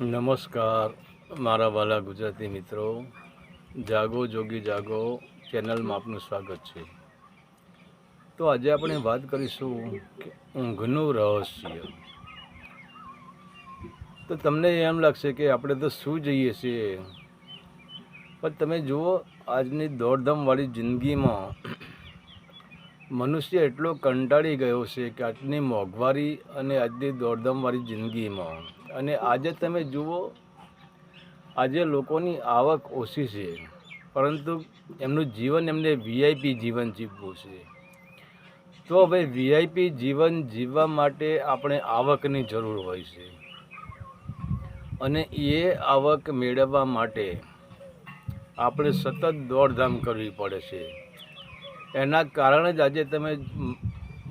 નમસ્કાર મારા વાલા ગુજરાતી મિત્રો, જાગો જોગી જાગો ચેનલમાં આપનું સ્વાગત છે. તો આજે આપણે વાત કરીશું કે ઊંઘનું રહસ્ય. તો તમને એમ લાગશે કે આપણે તો સૂઈ જઈએ છીએ, પણ તમે જુઓ આજની દોડધામવાળી જિંદગીમાં મનુષ્ય એટલો કંટાળી ગયો છે કે આજની મોંઘવારી અને આજની દોડધામવાળી જિંદગીમાં. અને આજે તમે જુઓ, આજે લોકોની આવક ઓછી છે, પરંતુ એમનું જીવન એમને વીઆઈપી જીવન જીવવું છે. તો હવે વીઆઈપી જીવન જીવવા માટે આપણે આવકની જરૂર હોય છે, અને એ આવક મેળવવા માટે આપણે સતત દોડધામ કરવી પડે છે. એના કારણે જ આજે તમે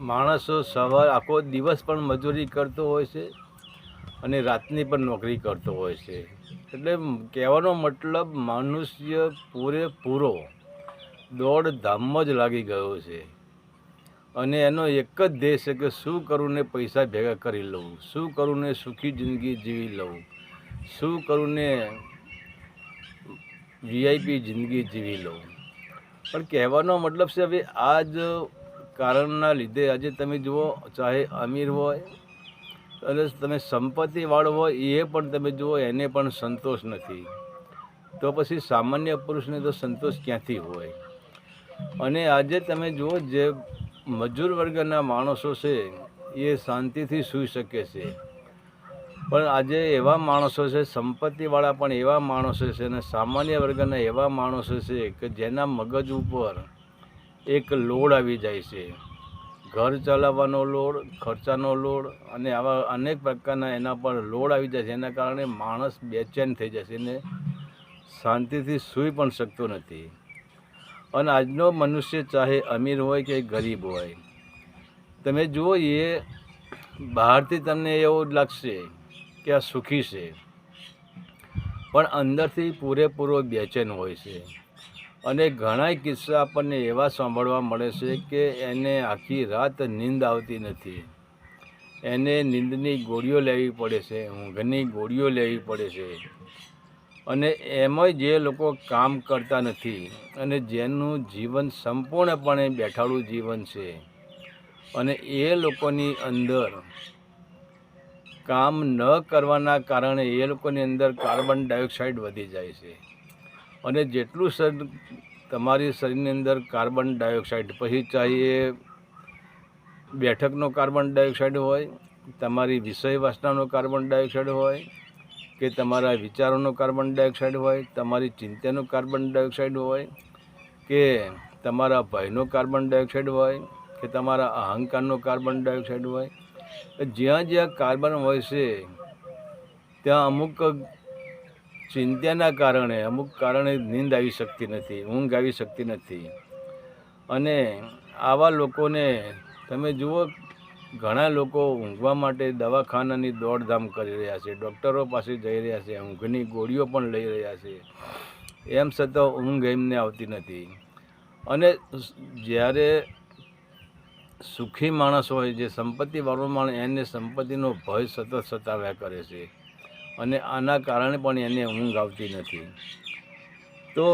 માણસો સવાર આખો દિવસ પણ મજૂરી કરતો હોય છે અને રાતની પણ નોકરી કરતો હોય છે. એટલે કહેવાનો મતલબ મનુષ્ય પૂરેપૂરો દોડધામમાં જ લાગી ગયો છે, અને એનો એક જ ધ્યેય છે કે શું કરું ને પૈસા ભેગા કરી લઉં, શું કરું ને સુખી જિંદગી જીવી લઉં, શું કરું ને વીઆઈપી જિંદગી જીવી લઉં. પણ કહેવાનો મતલબ છે, હવે આ જ કારણના લીધે આજે તમે જુઓ, ચાહે અમીર હોય અને તમે સંપત્તિવાળો હોય, એ પણ તમે જુઓ એને પણ સંતોષ નથી. તો પછી સામાન્ય પુરુષને તો સંતોષ ક્યાંથી હોય? અને આજે તમે જુઓ, જે મજૂર વર્ગના માણસો છે એ શાંતિથી સૂઈ શકે છે, પણ આજે એવા માણસો છે, સંપત્તિવાળા પણ એવા માણસો છે, અને સામાન્ય વર્ગના એવા માણસો છે કે જેના મગજ ઉપર એક લોડ આવી જાય છે, ઘર ચલાવવાનો લોડ, ખર્ચાનો લોડ, અને આવા અનેક પ્રકારના એના પર લોડ આવી જાય છે. એના કારણે માણસ બેચેન થઈ જાય છે અને શાંતિથી સૂઈ પણ શકતો નથી. અને આજનો મનુષ્ય ચાહે અમીર હોય કે ગરીબ હોય, તમે જુઓ, એ બહારથી તમને એવું લાગશે કે આ સુખી છે, પણ અંદરથી પૂરેપૂરો બેચેન હોય છે. અને ઘણા કિસ્સા આપણને એવા સાંભળવા મળે છે કે એને આખી રાત નીંદ આવતી નથી, એને નીંદની ગોળીઓ લેવી પડે છે, ઊંઘની ગોળીઓ લેવી પડે છે. અને એમાંય જે લોકો કામ કરતા નથી અને જેનું જીવન સંપૂર્ણપણે બેઠાડું જીવન છે, અને એ લોકોની અંદર કામ ન કરવાના કારણે એ લોકોની અંદર કાર્બન ડાયોક્સાઇડ વધી જાય છે. અને જેટલું તમારી શરીરની અંદર કાર્બન ડાયોક્સાઇડ, પછી ચાહે બેઠકનો કાર્બન ડાયોક્સાઇડ હોય, તમારી વિષય વાસનાનો કાર્બન ડાયોક્સાઇડ હોય, કે તમારા વિચારોનો કાર્બન ડાયોક્સાઇડ હોય, તમારી ચિંતાનો કાર્બન ડાયોક્સાઇડ હોય, કે તમારા ભયનો કાર્બન ડાયોક્સાઇડ હોય, કે તમારા અહંકારનો કાર્બન ડાયોક્સાઇડ હોય, જ્યાં જ્યાં કાર્બન હોય છે ત્યાં અમુક ચિંતાના કારણે, અમુક કારણે નીંદ આવી શકતી નથી, ઊંઘ આવી શકતી નથી. અને આવા લોકોને તમે જુઓ, ઘણા લોકો ઊંઘવા માટે દવાખાનાની દોડધામ કરી રહ્યા છે, ડૉક્ટરો પાસે જઈ રહ્યા છે, ઊંઘની ગોળીઓ પણ લઈ રહ્યા છે, એમ છતાં ઊંઘ એમને આવતી નથી. અને જ્યારે સુખી માણસ હોય, જે સંપત્તિવાળો માણસ, એને સંપત્તિનો ભય સતત સતાવ્યા કરે છે, અને આના કારણે પણ એને ઊંઘ આવતી નથી. તો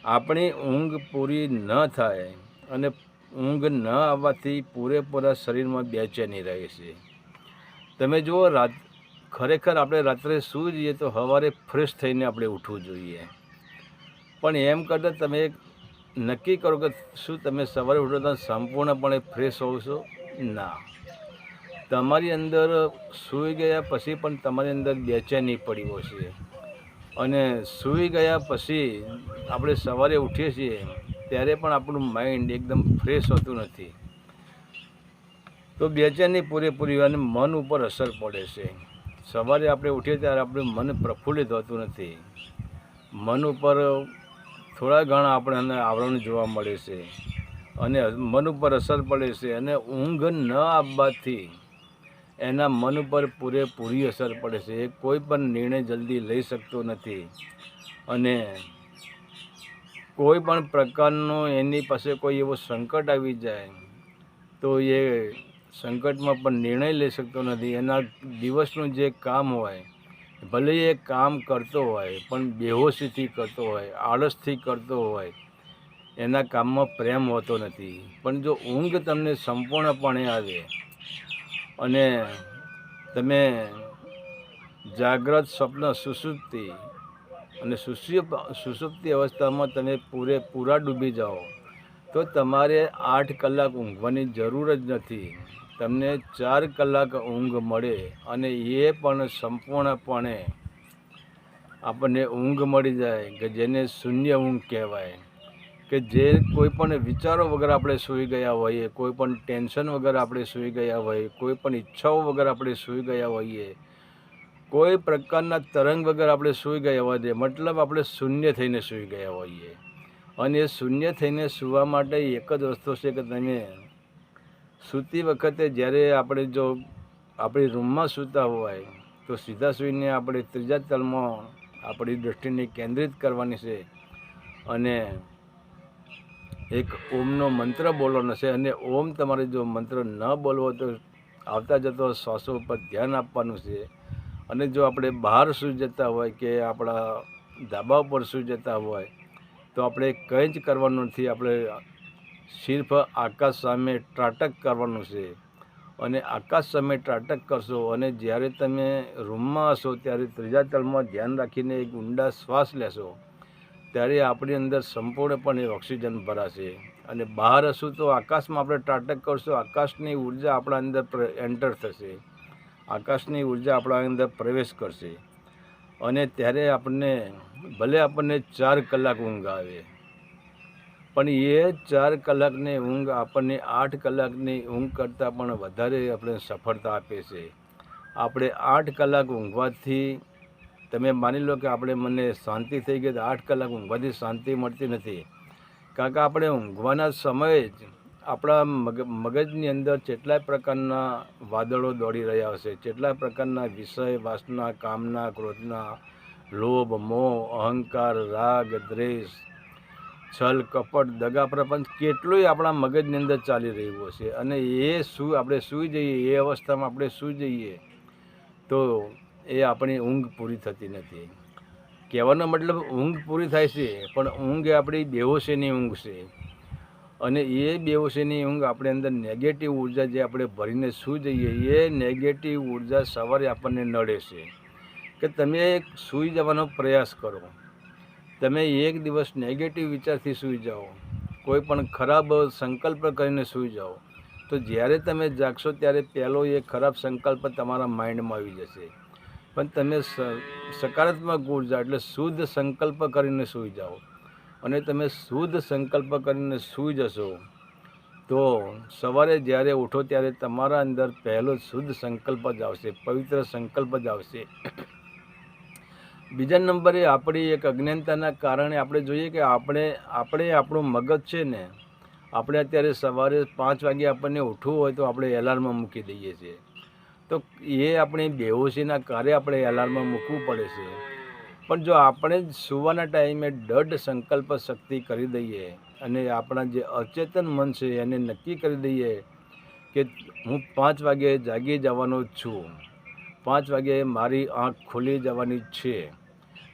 આપણી ઊંઘ પૂરી ન થાય, અને ઊંઘ ન આવવાથી પૂરેપૂરા શરીરમાં બેચેની રહે છે. તમે જુઓ, ખરેખર આપણે રાત્રે સૂઈ જઈએ તો સવારે ફ્રેશ થઈને આપણે ઉઠવું જોઈએ, પણ એમ કરતાં તમે નક્કી કરો કે શું તમે સવારે ઉઠો તો સંપૂર્ણપણે ફ્રેશ હોવ છો? ના, તમારી અંદર સૂઈ ગયા પછી પણ તમારી અંદર બેચેની પડી હોય છે. અને સૂઈ ગયા પછી આપણે સવારે ઉઠીએ છીએ ત્યારે પણ આપણું માઇન્ડ એકદમ ફ્રેશ હોતું નથી. તો બેચેની પૂરેપૂરી અને મન ઉપર અસર પડે છે. સવારે આપણે ઉઠીએ ત્યારે આપણું મન પ્રફુલ્લિત હોતું નથી, મન ઉપર થોડા ઘણા આપણને આવરણ જોવા મળે છે, અને મન ઉપર અસર પડે છે. અને ઊંઘ ન આવવાથી એના મન ઉપર પૂરેપૂરી અસર પડે છે. એ કોઈ પણ નિર્ણય જલ્દી લઈ શકતો નથી, અને કોઈ પણ પ્રકારનો એની પાસે કોઈ એવો સંકટ આવી જાય તો એ સંકટમાં પણ નિર્ણય લઈ શકતો નથી. એના દિવસનું જે કામ હોય ભલે એ કામ કરતો હોય પણ બેહોશીથી કરતો હોય, આળસથી કરતો હોય, એના કામમાં પ્રેમ હોતો નથી. પણ જો ઊંઘ તમને સંપૂર્ણપણે આવે અને તમે જાગ્રત, સ્વપ્ન, સુષુપ્તિ અને સુષુપ્તિ અવસ્થામાં તમે પૂરા ડૂબી જાઓ તો તમારે 8 કલાક ઊંઘવાની જરૂર જ નથી. તમને 4 કલાક ઊંઘ મળે અને એ પણ સંપૂર્ણપણે આપણને ઊંઘ મળી જાય કે જેને શૂન્ય ઊંઘ કહેવાય, કે જે કોઈ પણ વિચારો વગર આપણે સૂઈ ગયા હોઈએ, કોઈ પણ ટેન્શન વગર આપણે સૂઈ ગયા હોઈએ, કોઈ પણ ઈચ્છાઓ વગર આપણે સૂઈ ગયા હોઈએ, કોઈ પ્રકારના તરંગ વગર આપણે સૂઈ ગયા હોઈએ, મતલબ આપણે શૂન્ય થઈને સૂઈ ગયા હોઈએ. અને એ શૂન્ય થઈને સૂવા માટે એક જ રસ્તો છે કે તમે સૂતી વખતે જ્યારે આપણે જો આપણી રૂમમાં સૂતા હોય તો સીધા સૂઈને આપણે ત્રીજા તલમાં આપણી દૃષ્ટિને કેન્દ્રિત કરવાની છે અને એક ઓમનો મંત્ર બોલવાનો છે. અને ઓમ તમારે જો મંત્ર ન બોલવો તો આવતા જતો શ્વાસો ઉપર ધ્યાન આપવાનું છે. અને જો આપણે બહાર સૂઈ જતા હોય કે આપણા ધાબા ઉપર સૂઈ જતા હોય તો આપણે કંઈ જ કરવાનું નથી. આપણે સિર્ફ આકાશ સામે ત્રાટક કરવાનું છે. અને આકાશ સામે ત્રાટક કરશો અને જ્યારે તમે રૂમમાં હશો ત્યારે ત્રીજા તલમાં ધ્યાન રાખીને એક ઊંડા શ્વાસ લેશો ત્યારે આપણી અંદર સંપૂર્ણપણે ઓક્સિજન ભરાશે. અને બહાર હશું તો આકાશમાં આપણે ત્રાટક કરશું, આકાશની ઉર્જા આપણા અંદર એન્ટર થશે, આકાશની ઉર્જા આપણા અંદર પ્રવેશ કરશે. અને ત્યારે ભલે આપણને 4 કલાક ઊંઘ આવે પણ એ 4 કલાકની ઊંઘ આપણને 8 કલાકની ઊંઘ કરતાં પણ વધારે આપણે સફળતા આપે છે. આપણે 8 કલાક ઊંઘવાથી તમે માની લો કે મને શાંતિ થઈ ગઈ, તો 8 કલાક ઊંઘવાથી શાંતિ મળતી નથી. કારણ કે આપણે ઊંઘવાના સમયે જ આપણા મગજની અંદર કેટલાય પ્રકારના વાદળો દોડી રહ્યા હશે, કેટલાય પ્રકારના વિષય, વાસના, કામના, ક્રોધના, લોભ, મોહ, અહંકાર, રાગ, દ્વેષ, છલ, કપટ, દગા, પ્રપંચ કેટલુંય આપણા મગજની અંદર ચાલી રહ્યું હશે. અને આપણે સૂઈ જઈએ, એ અવસ્થામાં આપણે સૂઈ જઈએ તો એ આપણી ઊંઘ પૂરી થતી નથી. કહેવાનો મતલબ ઊંઘ પૂરી થાય છે પણ ઊંઘ એ આપણી બેહોશીની ઊંઘ છે. અને એ બેહોશીની ઊંઘ આપણે અંદર નેગેટિવ ઉર્જા જે આપણે ભરીને સૂઈ જઈએ, એ નેગેટિવ ઉર્જા સવારે આપણને નડે છે. કે તમે સૂઈ જવાનો પ્રયાસ કરો, તમે એક દિવસ નેગેટિવ વિચારથી સૂઈ જાઓ, કોઈ પણ ખરાબ સંકલ્પ કરીને સૂઈ જાઓ તો જ્યારે તમે જાગશો ત્યારે પહેલો એ ખરાબ સંકલ્પ તમારા માઇન્ડમાં આવી જશે. પણ તમે સકારાત્મક ઉર્જા એટલે શુદ્ધ સંકલ્પ કરીને સૂઈ જાઓ અને તમે શુદ્ધ સંકલ્પ કરીને સૂઈ જશો તો સવારે જ્યારે ઉઠો ત્યારે તમારા અંદર પહેલો શુદ્ધ સંકલ્પ જ આવશે, પવિત્ર સંકલ્પ જ આવશે. બીજા નંબરે આપણી એક અજ્ઞાનતાના કારણે આપણે જોઈએ કે આપણું મગજ છે ને, આપણે અત્યારે સવારે 5 વાગે આપણને ઉઠવું હોય તો આપણે એલાર્મ મૂકી દઈએ છીએ. તો એ આપણી બેહોશીના કાર્ય આપણે એલાર્મ મૂકવું પડે છે. પણ જો આપણે સૂવાના ટાઈમે દૃઢ સંકલ્પ શક્તિ કરી દઈએ અને આપણા જે અચેતન મન છે એને નક્કી કરી દઈએ કે હું 5 વાગે જાગી જવાનો જ છું, 5 વાગે મારી આંખ ખુલી જવાની છે.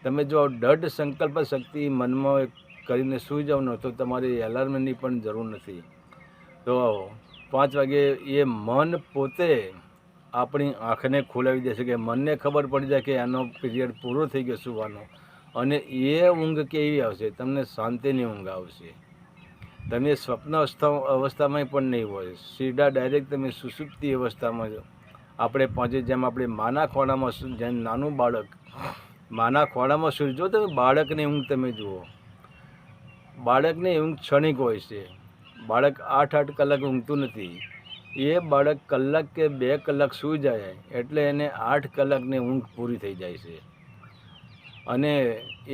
તમે જો દૃઢ સંકલ્પ શક્તિ મનમાં કરીને સૂઈ જાઓ ને તો તમારી એલાર્મની પણ જરૂર નથી. તો 5 વાગે એ મન પોતે આપણી આંખને ખોલાવી દેશે કે મનને ખબર પડી જાય કે આનો પીરિયડ પૂરો થઈ ગયો સૂવાનો. અને એ ઊંઘ કેવી આવશે? તમને શાંતિની ઊંઘ આવશે. તમે સ્વપ્ન અવસ્થામાં પણ નહીં હોય, સીધા ડાયરેક્ટ તમે સુષુપ્તિ અવસ્થામાં આપણે પહોંચે. જેમ આપણે માના ખોળામાં, જેમ નાનું બાળક માના ખોળામાં સૂઈ, જો તમે બાળકની ઊંઘ તમે જુઓ, બાળકની ઊંઘ ક્ષણિક હોય છે. બાળક 8 કલાક ઊંઘતું નથી. એ બાળક કલાક કે 2 કલાક સૂઈ જાય એટલે એને 8 કલાકની ઊંઘ પૂરી થઈ જાય છે. અને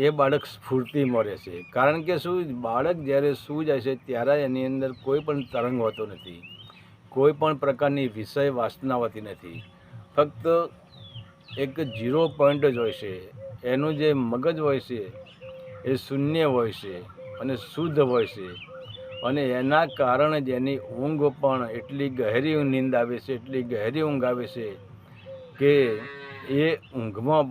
એ બાળક સ્ફૂર્તિ મળે છે. કારણ કે શું, બાળક જ્યારે સૂઈ જાય છે ત્યારે એની અંદર કોઈ પણ તરંગ હોતો નથી, કોઈ પણ પ્રકારની વિષય વાસના હોતી નથી. ફક્ત એક 0 પોઈન્ટ જ હોય છે. એનું જે મગજ હોય છે એ શૂન્ય હોય છે અને શુદ્ધ હોય છે. અને એના કારણે જ એની ઊંઘ પણ એટલી ગહેરી નીંદ આવે છે, એટલી ગહેરી ઊંઘ આવે છે કે એ ઊંઘમાં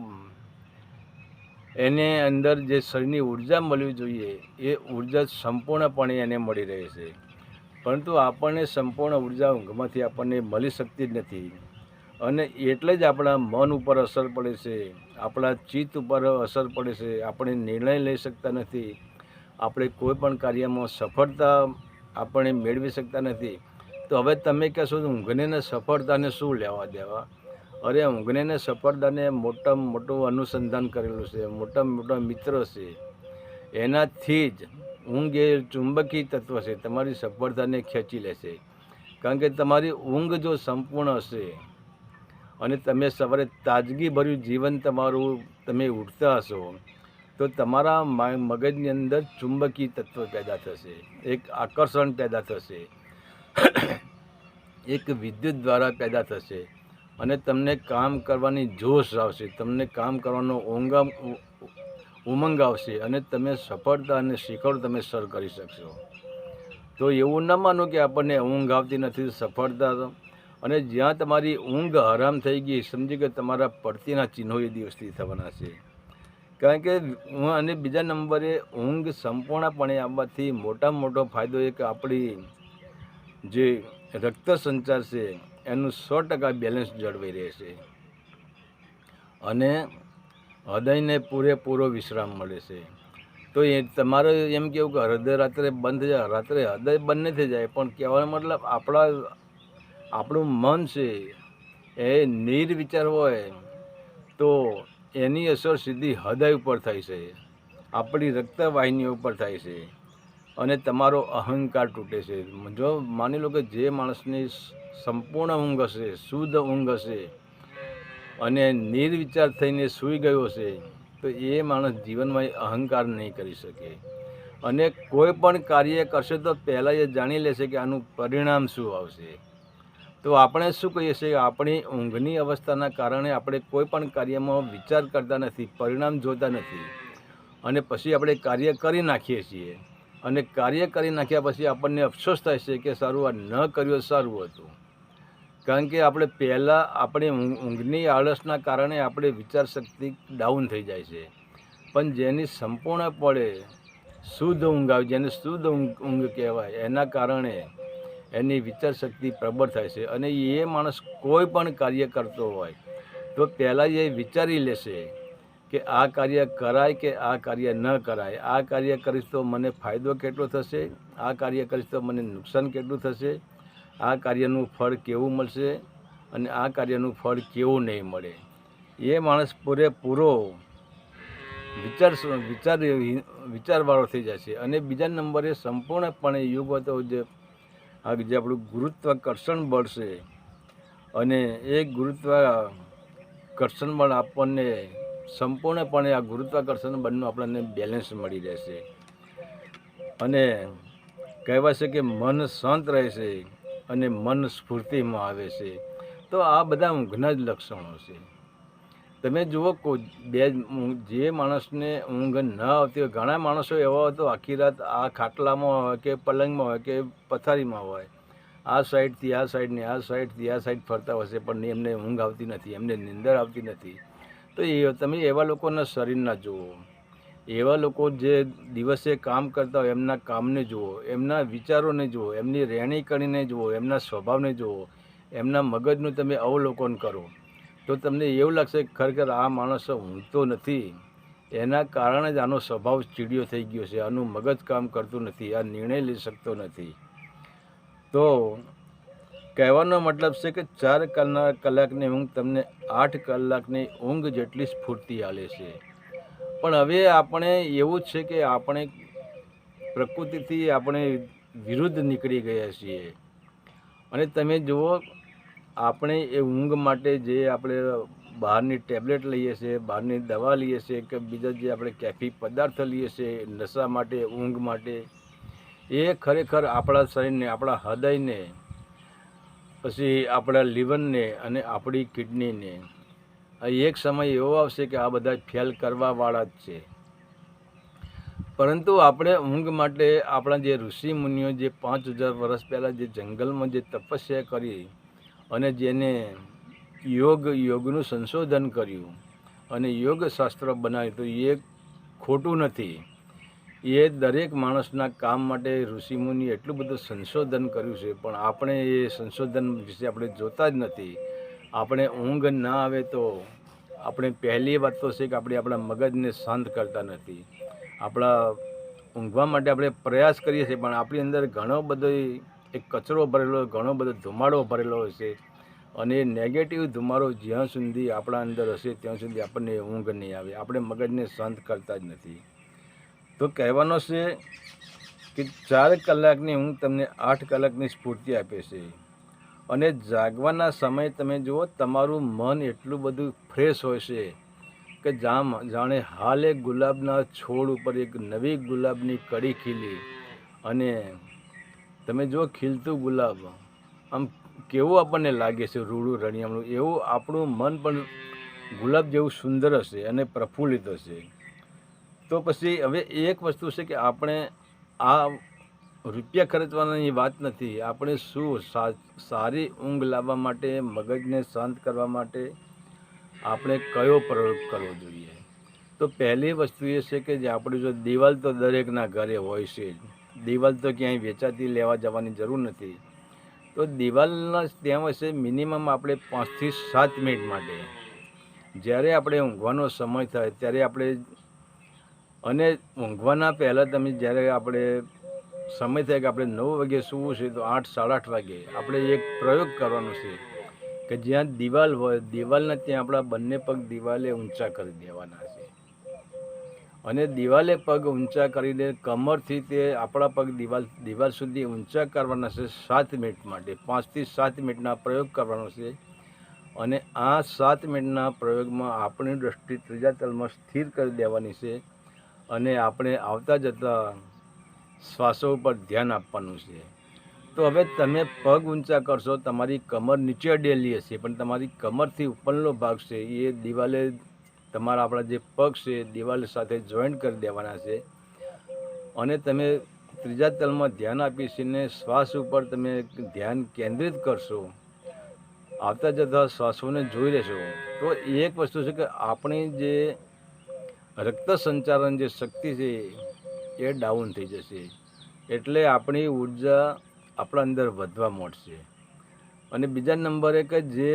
એને અંદર જે શરીરની ઉર્જા મળવી જોઈએ એ ઉર્જા સંપૂર્ણપણે એને મળી રહે છે. પરંતુ આપણને સંપૂર્ણ ઉર્જા ઊંઘમાંથી આપણને મળી શકતી જ નથી. અને એટલે જ આપણા મન ઉપર અસર પડે છે, આપણા ચિત્ત ઉપર અસર પડે છે, આપણે નિર્ણય લઈ શકતા નથી, આપણે કોઈ પણ કાર્યમાં સફળતા આપણે મેળવી શકતા નથી. તો હવે તમે કહેશો ઊંઘને ને સફળતાને શું લેવા દેવા? અરે ઊંઘને ને સફળતાને મોટામાં મોટું અનુસંધાન કરેલું છે, મોટામાં મોટા મિત્ર છે. એનાથી જ ઊંઘ એ ચુંબકીય તત્વ છે, તમારી સફળતાને ખેંચી લેશે. કારણ કે તમારી ઊંઘ જો સંપૂર્ણ હશે અને તમે સવારે તાજગીભર્યું જીવન તમારું તમે ઉઠતા હશો, તો તમારા મગજની અંદર ચુંબકીય તત્વ પેદા થશે, એક આકર્ષણ પેદા થશે, એક વિદ્યુત દ્વારા પેદા થશે અને તમને કામ કરવાની જોશ આવશે, તમને કામ કરવાનો ઉમંગ આવશે અને તમે સફળતા અને શિખર તમે સર કરી શકશો. તો એવું ન માનો કે આપણને ઊંઘ આવતી નથી, સફળતા. અને જ્યાં તમારી ઊંઘ હરામ થઈ ગઈ, સમજી કે તમારા પડતીના ચિહ્નો એ દિવસથી થવાના છે. કારણ કે અને બીજા નંબરે ઊંઘ સંપૂર્ણપણે આવવાથી મોટામાં મોટો ફાયદો એક આપણી જે રક્ત સંચાર છે એનું 100% બેલેન્સ જળવાઈ રહેશે અને હૃદયને પૂરેપૂરો વિશ્રામ મળે છે. તો એ તમારે એમ કેવું કે હૃદય રાત્રે બંધ થઈ જાય, રાત્રે હૃદય બંધ નહીં થઈ જાય, પણ કહેવાનો મતલબ આપણું મન છે એ નિર્વિચાર હોય તો એની અસર સીધી હૃદય ઉપર થાય છે, આપણી રક્તવાહિનીઓ ઉપર થાય છે અને તમારો અહંકાર તૂટે છે. જો માની લો કે જે માણસની સંપૂર્ણ ઊંઘ હશે, શુદ્ધ ઊંઘ હશે અને નિર્વિચાર થઈને સૂઈ ગયો છે, તો એ માણસ જીવનમાં અહંકાર નહીં કરી શકે અને કોઈ પણ કાર્ય કરશે તો પહેલાં એ જાણી લેશે કે આનું પરિણામ શું આવશે. તો આપણે શું કહીએ છીએ કે આપણી ઊંઘની અવસ્થાના કારણે આપણે કોઈ પણ કાર્યમાં વિચાર કરતા નથી, પરિણામ જોતા નથી અને પછી આપણે કાર્ય કરી નાખીએ છીએ અને કાર્ય કરી નાખ્યા પછી આપણને અફસોસ થાય છે કે સારું આ ન કર્યું સારું હતું. કારણ કે આપણે પહેલાં આપણી ઊંઘની આળસના કારણે આપણે વિચાર શક્તિ ડાઉન થઈ જાય છે. પણ જેની સંપૂર્ણપણે શુદ્ધ ઊંઘ આવે, જેને શુદ્ધ ઊંઘ કહેવાય, એના કારણે એની વિચારશક્તિ પ્રબળ થાય છે અને એ માણસ કોઈ પણ કાર્ય કરતો હોય તો પહેલાં એ વિચારી લેશે કે આ કાર્ય કરાય કે આ કાર્ય ન કરાય, આ કાર્ય કરીશ તો મને ફાયદો કેટલો થશે, આ કાર્ય કરીશ તો મને નુકસાન કેટલું થશે, આ કાર્યનું ફળ કેવું મળશે અને આ કાર્યનું ફળ કેવું નહીં મળે. એ માણસ પૂરેપૂરો વિચારવાળો થઈ જાય છે. અને બીજા નંબરે સંપૂર્ણપણે યુગ હતો જે આપણું ગુરુત્વાકર્ષણ બળ છે અને એ ગુરુત્વાકર્ષણ બળ આપણને સંપૂર્ણપણે આ ગુરુત્વાકર્ષણ બળનું આપણને બેલેન્સ મળી રહેશે અને કહેવાય છે કે મન શાંત રહે છે અને મન સ્ફૂર્તિમાં આવે છે. તો આ બધા ઊંઘના જ લક્ષણો છે. તમે જુઓ જે માણસને ઊંઘ ન આવતી હોય, ઘણા માણસો એવા હોય તો આખી રાત આ ખાટલામાં હોય કે પલંગમાં હોય કે પથારીમાં હોય, આ સાઈડથી આ સાઈડને આ સાઈડથી આ સાઈડ ફરતા હશે પણ એમને ઊંઘ આવતી નથી, એમને નીંદર આવતી નથી. તો તમે એવા લોકોના શરીરના જુઓ, એવા લોકો જે દિવસે કામ કરતા હોય એમના કામને જુઓ, એમના વિચારોને જુઓ, એમની રહેણીકરણીને જુઓ, એમના સ્વભાવને જુઓ, એમના મગજનું તમે અવલોકન કરો તો તમને એવું લાગશે કે ખરેખર આ માણસ ઊંઘતો નથી, એના કારણે જ આનો સ્વભાવ ચીડિયો થઈ ગયો છે, આનું મગજ કામ કરતું નથી, આ નિર્ણય લઈ શકતો નથી. તો કહેવાનો મતલબ છે કે 4 કલાકની ઊંઘ તમને 8 કલાકની ઊંઘ જેટલી સ્ફૂર્તિ આલે છે. પણ હવે આપણે એવું જ છે કે આપણે પ્રકૃતિથી આપણે વિરુદ્ધ નીકળી ગયા છીએ અને તમે જુઓ આપણે એ ઊંઘ માટે જે આપણે બહારની ટેબ્લેટ લઈએ છીએ, બહારની દવા લઈએ છીએ કે બીજા જે આપણે કેફી પદાર્થ લઈએ છીએ નશા માટે, ઊંઘ માટે, એ ખરેખર આપણા શરીરને, આપણા હૃદયને, પછી આપણા લીવરને અને આપણી કિડનીને એક સમય એવો આવશે કે આ બધા ફેલ કરવાવાળા જ છે. પરંતુ આપણે ઊંઘ માટે આપણા જે ઋષિ મુનિઓ જે 5000 વર્ષ પહેલાં જે જંગલમાં જે તપસ્યા કરી અને જેને યોગનું સંશોધન કર્યું અને યોગશાસ્ત્ર બનાવ્યું તો એ ખોટું નથી. એ દરેક માણસના કામ માટે ઋષિમુનિ એટલું બધું સંશોધન કર્યું છે, પણ આપણે એ સંશોધન વિશે આપણે જોતા જ નથી. આપણે ઊંઘ ના આવે તો આપણે પહેલી વાત તો છે કે આપણે આપણા મગજને શાંત કરતા નથી. આપણા ઊંઘવા માટે આપણે પ્રયાસ કરીએ છીએ, પણ આપણી અંદર ઘણો બધો એક કચરો ભરેલો, ઘણો બધો ધુમાડો ભરેલો હોય છે, અને નેગેટિવ ધુમાડો જ્યાં સુધી આપણા અંદર હશે ત્યાં સુધી આપણને ઊંઘ નહીં આવે. આપણે મગજને શાંત કરતા જ નથી. તો કહેવાનો છે કે 4 કલાકની ઊંઘ તમને 8 કલાકની સ્ફૂર્તિ આપે છે. અને જાગવાના સમયે તમે જુઓ, તમારું મન એટલું બધું ફ્રેશ હોય છે કે જાણે હાલ એક ગુલાબના છોડ ઉપર એક નવી ગુલાબની કળી ખીલી, અને તમે જુઓ ખીલતું ગુલાબ આમ કેવું આપણને લાગે છે, રૂડું રણિયામણું, એવું આપણું મન પણ ગુલાબ જેવું સુંદર હશે અને પ્રફુલ્લિત હશે. તો પછી હવે એક વસ્તુ છે કે આપણે આ રૂપિયા ખર્ચવાની વાત નથી. આપણે શું સારી ઊંઘ લાવવા માટે, મગજને શાંત કરવા માટે આપણે કયો પ્રયોગ કરવો જોઈએ? તો પહેલી વસ્તુ એ છે કે જે આપણે જો દિવાલ તો દરેકના ઘરે હોય છે જ. દિવાલ તો ક્યાંય વેચાતી લેવા જવાની જરૂર નથી. તો દિવાલના ત્યાં હશે મિનિમમ આપણે 5 થી 7 મિનિટ માટે, જ્યારે આપણે ઊંઘવાનો સમય થાય ત્યારે આપણે, અને ઊંઘવાના પહેલાં તમે જ્યારે આપણે સમય થાય કે આપણે 9 વાગે સૂવું છે તો 8, 8:30 વાગે આપણે એક પ્રયોગ કરવાનો છે કે જ્યાં દિવાલ હોય, દિવાલના ત્યાં આપણા બંને પગ દિવાલે ઊંચા કરી દેવાના છે, અને દિવાલે પગ ઊંચા કરીને કમરથી તે આપણા પગ દિવાલ સુધી ઊંચા કરવાના છે 7 મિનિટ માટે. 5 થી 7 મિનિટના પ્રયોગ કરવાનો છે. અને આ 7 મિનિટના પ્રયોગમાં આપણી દૃષ્ટિ ત્રીજા તલમાં સ્થિર કરી દેવાની છે, અને આપણે આવતા જતા શ્વાસો ઉપર ધ્યાન આપવાનું છે. તો હવે તમે પગ ઊંચા કરશો, તમારી કમર નીચે અડેલી હશે, પણ તમારી કમરથી ઉપરનો ભાગ છે એ દિવાલે, આપણા જે પગ છે દિવાલ સાથે જોઈન્ટ કરી દેવાના છે, અને તમે ત્રીજા તલમાં ધ્યાન આપીને શ્વાસ ઉપર તમે ધ્યાન કેન્દ્રિત કરશો, આવતા જતા શ્વાસોને જોઈ લેશો. તો એક વસ્તુ છે કે આપણી જે રક્ત સંચાલન જે શક્તિ છે એ ડાઉન થઈ જશે, એટલે આપણી ઉર્જા આપણા અંદર વધવા માંડશે. અને બીજા નંબરે કે જે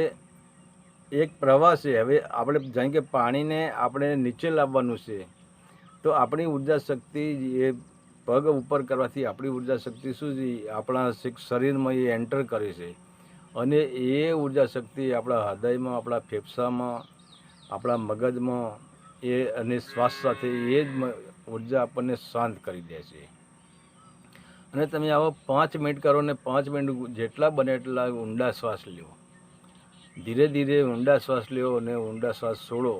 એક પ્રવાહ છે, હવે આપણે જાણીએ કે પાણીને આપણે નીચે લાવવાનું છે, તો આપણી ઉર્જા શક્તિ એ પગ ઉપર કરવાથી આપણી ઉર્જા શક્તિ શું છે, આપણા શરીરમાં એ એન્ટર કરે છે, અને એ ઉર્જા શક્તિ આપણા હૃદયમાં, આપણા ફેફસામાં, આપણા મગજમાં એ અને શ્વાસ સાથે એ જ ઉર્જા આપણને શાંત કરી દે છે. અને તમે આવો 5 મિનિટ કરો ને 5 મિનિટ જેટલા બને એટલા ઊંડા શ્વાસ લો. ધીરે ધીરે ઊંડા શ્વાસ લો અને ઊંડા શ્વાસ છોડો.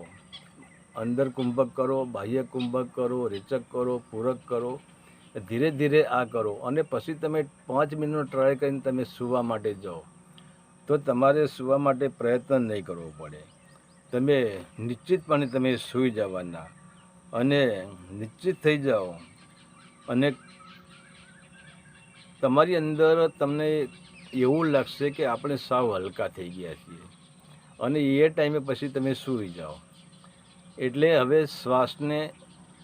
અંદર કુંભક કરો, બાહ્ય કુંભક કરો, રેચક કરો, પૂરક કરો. ધીરે ધીરે આ કરો, અને પછી તમે 5 મિનિટનો ટ્રાય કરીને તમે સૂવા માટે જાઓ. તો તમારે સૂવા માટે પ્રયત્ન નહીં કરવો પડે. તમે નિશ્ચિતપણે તમે સૂઈ જવાના, અને નિશ્ચિત થઈ જાઓ, અને તમારી અંદર તમને એવું લાગશે કે આપણે સાવ હલકા થઈ ગયા છીએ, અને એ ટાઈમે પછી તમે સૂઈ જાઓ. એટલે હવે શ્વાસને,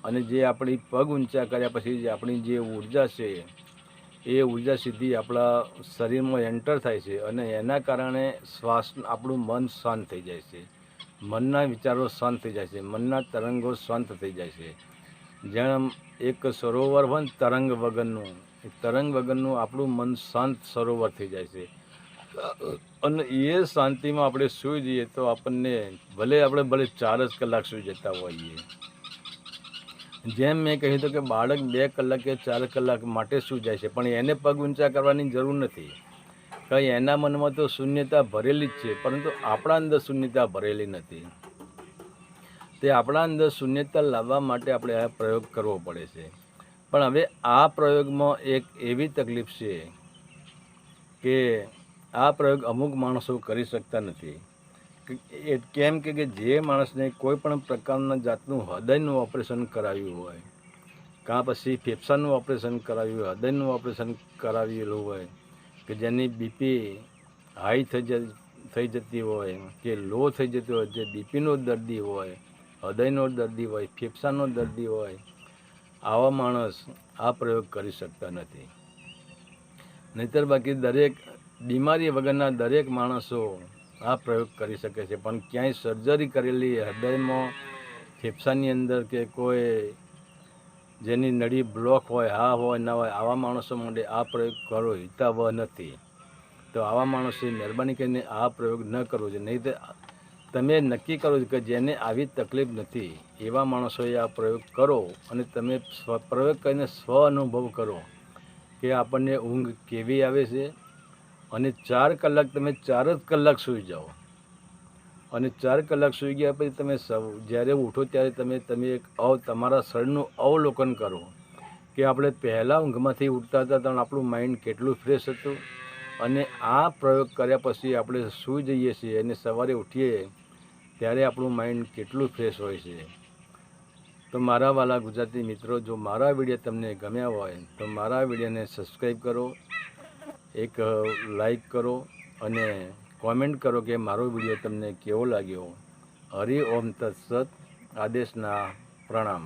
અને જે આપણી પગ ઊંચા કર્યા પછી જે આપણી જે ઉર્જા છે એ ઉર્જા સીધી આપણા શરીરમાં એન્ટર થાય છે, અને એના કારણે શ્વાસ, આપણું મન શાંત થઈ જાય છે, મનના વિચારો શાંત થઈ જાય છે, મનના તરંગો શાંત થઈ જાય છે. જેમ એક સરોવર હોય ને તરંગ વગરનું, એ તરંગ વગરનું આપણું મન શાંત સરોવર થઈ જાય છે. અને એ શાંતિમાં આપણે સૂઈ જઈએ તો આપણને ભલે 4 જ કલાક સૂઈ જતા હોઈએ. જેમ મેં કહ્યું હતું કે બાળક 2 કલાક કે 4 કલાક માટે સૂઈ જાય છે, પણ એને પગ ઊંચા કરવાની જરૂર નથી. કંઈ એના મનમાં તો શૂન્યતા ભરેલી જ છે, પરંતુ આપણા અંદર શૂન્યતા ભરેલી નથી. તે આપણા અંદર શૂન્યતા લાવવા માટે આપણે આ પ્રયોગ કરવો પડે છે. પણ હવે આ પ્રયોગમાં એક એવી તકલીફ છે કે આ પ્રયોગ અમુક માણસો કરી શકતા નથી. કેમ કે જે માણસને કોઈ પણ પ્રકારના જાતનું હૃદયનું ઓપરેશન કરાવ્યું હોય, કાં પછી ફેફસાનું ઓપરેશન કરાવ્યું હોય, હૃદયનું ઓપરેશન કરાવેલું હોય, કે જેની બીપી હાઈ થઈ જતી હોય કે લો થઈ જતી હોય, જે બીપીનો દર્દી હોય, હૃદયનો દર્દી હોય, ફેફસાનો દર્દી હોય, આવા માણસ આ પ્રયોગ કરી શકતા નથી. નહીંતર બાકી દરેક બીમારી વગરના દરેક માણસો આ પ્રયોગ કરી શકે છે. પણ ક્યાંય સર્જરી કરેલી હૃદયમાં, ફેફસાની અંદર કે કોઈ જેની નળી બ્લોક હોય, હા હોય ના હોય, આવા માણસો માટે આ પ્રયોગ કરો હિતાવહ નથી. તો આવા માણસે મહેરબાની કરીને આ પ્રયોગ ન કરવો જોઈએ. નહીં તો તમે નક્કી કરો કે જેને આવી તકલીફ નથી એવા માણસોએ આ પ્રયોગ કરો અને તમે પ્રયોગ કરીને સ્વ અનુભવ કરો કે આપણને ઊંઘ કેવી આવે છે. અને 4 કલાક તમે 4 જ કલાક સૂઈ જાઓ અને 4 કલાક સૂઈ ગયા પછી તમે જ્યારે ઉઠો ત્યારે તમે એક તમારા શરીરનું અવલોકન કરો કે આપણે પહેલાં ઊંઘમાંથી ઉઠતા હતા તો આપણું માઇન્ડ કેટલું ફ્રેશ હતું અને આ પ્રયોગ કર્યા પછી આપણે સૂઈ જઈએ છીએ અને સવારે ઉઠીએ ત્યારે આપણું માઇન્ડ કેટલું ફ્રેશ હોય છે. તો મારા વાલા ગુજરાતી મિત્રો, જો મારા વિડીયો તમને ગમ્યા હોય તો મારા વિડીયોને સબસ્ક્રાઈબ કરો, એક લાઈક કરો અને કોમેન્ટ કરો કે મારો વિડીયો તમને કેવો લાગ્યો. હરિ ઓમ તત્સત. આદેશના પ્રણામ.